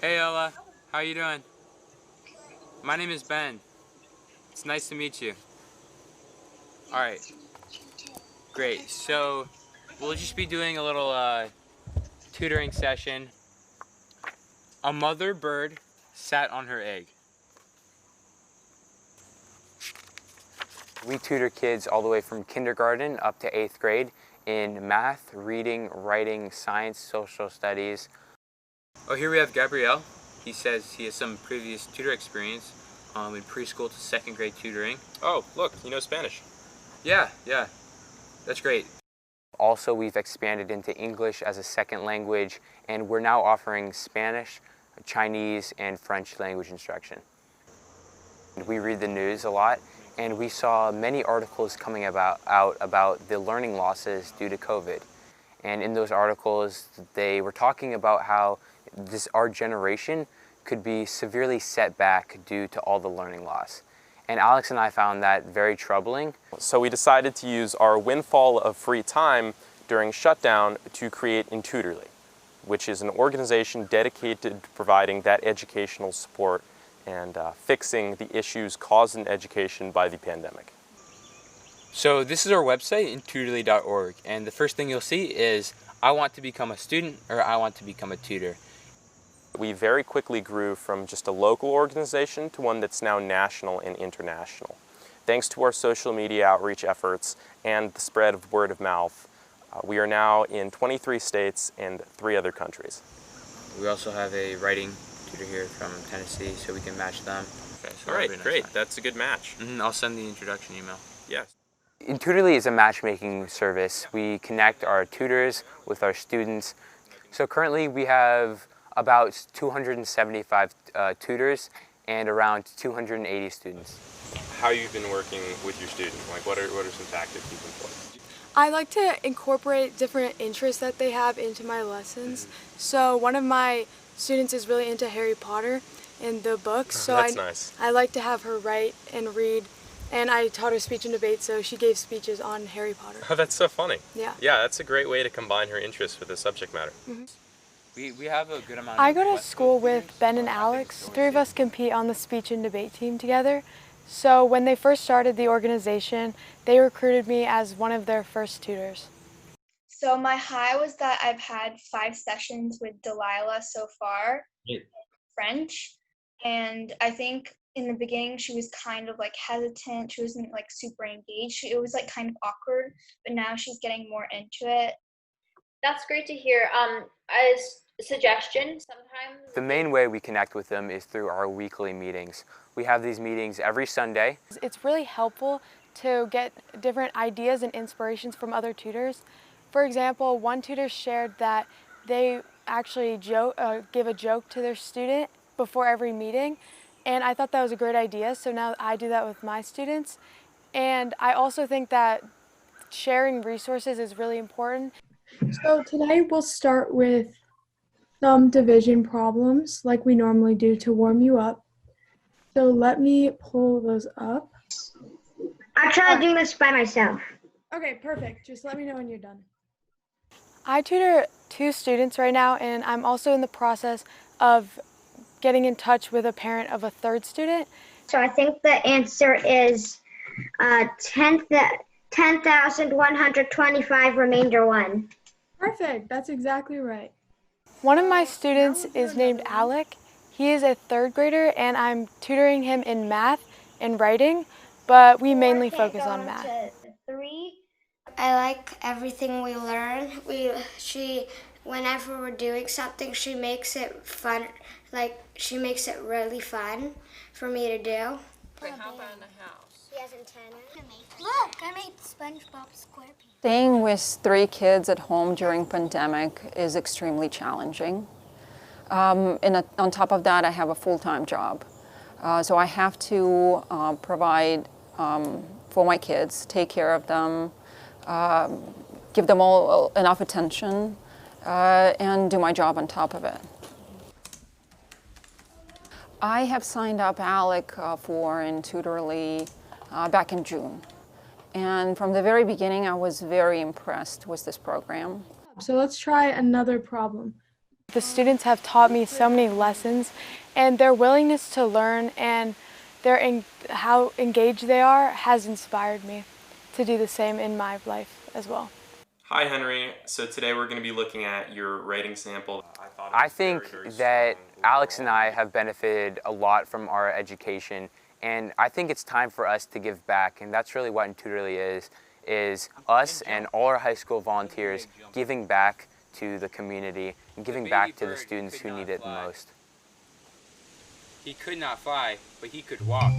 Hey Ella, how you doing? My name is Ben. It's nice to meet you. Alright, great. So we'll just be doing a little tutoring session. A mother bird sat on her egg. We tutor kids all the way from kindergarten up to 8th grade in math, reading, writing, science, social studies. Oh, here we have Gabrielle. He says he has some previous tutor experience in preschool to 2nd grade tutoring. Oh, look, you know Spanish. Yeah, that's great. Also, we've expanded into English as a second language, and we're now offering Spanish, Chinese, and French language instruction. We read the news a lot, and we saw many articles coming out about the learning losses due to COVID. And in those articles, they were talking about how our generation could be severely set back due to all the learning loss. And Alex and I found that very troubling. So we decided to use our windfall of free time during shutdown to create Intuiterly, which is an organization dedicated to providing that educational support and fixing the issues caused in education by the pandemic. So this is our website, intuiterly.org, and the first thing you'll see is I want to become a student or I want to become a tutor. We very quickly grew from just a local organization to one that's now national and international. Thanks to our social media outreach efforts and the spread of word of mouth, we are now in 23 states and 3 other countries. We also have a writing tutor here from Tennessee, so we can match them. Okay, so all right, great. That's a good match. I'll send the introduction email. Yes. Intuiterly is a matchmaking service. We connect our tutors with our students. So currently we have about 275 tutors and around 280 students. How you've been working with your student? Like what are some tactics you've employed? I like to incorporate different interests that they have into my lessons. So one of my students is really into Harry Potter and the books. So That's nice. I like to have her write and read. And I taught her speech and debate, so she gave speeches on Harry Potter. Oh, that's so funny. Yeah. Yeah, that's a great way to combine her interests with the subject matter. Mm-hmm. We have a good amount I go to school with Ben and Alex. 3 of us compete on the speech and debate team together. So when they first started the organization, they recruited me as one of their first tutors. So my high was that I've had 5 sessions with Delilah so far, French, and I think in the beginning she was kind of like hesitant. She wasn't like super engaged. It was like kind of awkward, but now she's getting more into it. That's great to hear. As a suggestion, sometimes The main way we connect with them is through our weekly meetings. We have these meetings every Sunday. It's really helpful to get different ideas and inspirations from other tutors. For example, one tutor shared that they actually give a joke to their student before every meeting, and I thought that was a great idea, so now I do that with my students. And I also think that sharing resources is really important. So today we'll start with some division problems like we normally do to warm you up. So let me pull those up. I tried doing this by myself. Okay, perfect. Just let me know when you're done. I tutor 2 students right now, and I'm also in the process of getting in touch with a parent of a 3rd student. So I think the answer is 10,125 remainder 1. Perfect. That's exactly right. One of my students is named Alec. He is a 3rd grader, and I'm tutoring him in math and writing, but we mainly focus on math. 3. I like everything we learn. Whenever we're doing something, she makes it fun. She makes it really fun for me to do. Wait, how about in the house? He has antennas. Look, I made SpongeBob SquarePants. Staying with 3 kids at home during pandemic is extremely challenging. On top of that, I have a full-time job. So I have to provide for my kids, take care of them, give them all enough attention, and do my job on top of it. I have signed up Alec for Intuiterly back in June. And from the very beginning, I was very impressed with this program. So let's try another problem. The students have taught me so many lessons, and their willingness to learn and how engaged they are has inspired me to do the same in my life as well. Hi Henry, so today we're going to be looking at your writing sample. I think that Alex and I have benefited a lot from our education, and I think it's time for us to give back, and that's really what Intuiterly is us and all our high school volunteers giving back to the community and giving back to the students who need it the most. He could not fly, but he could walk.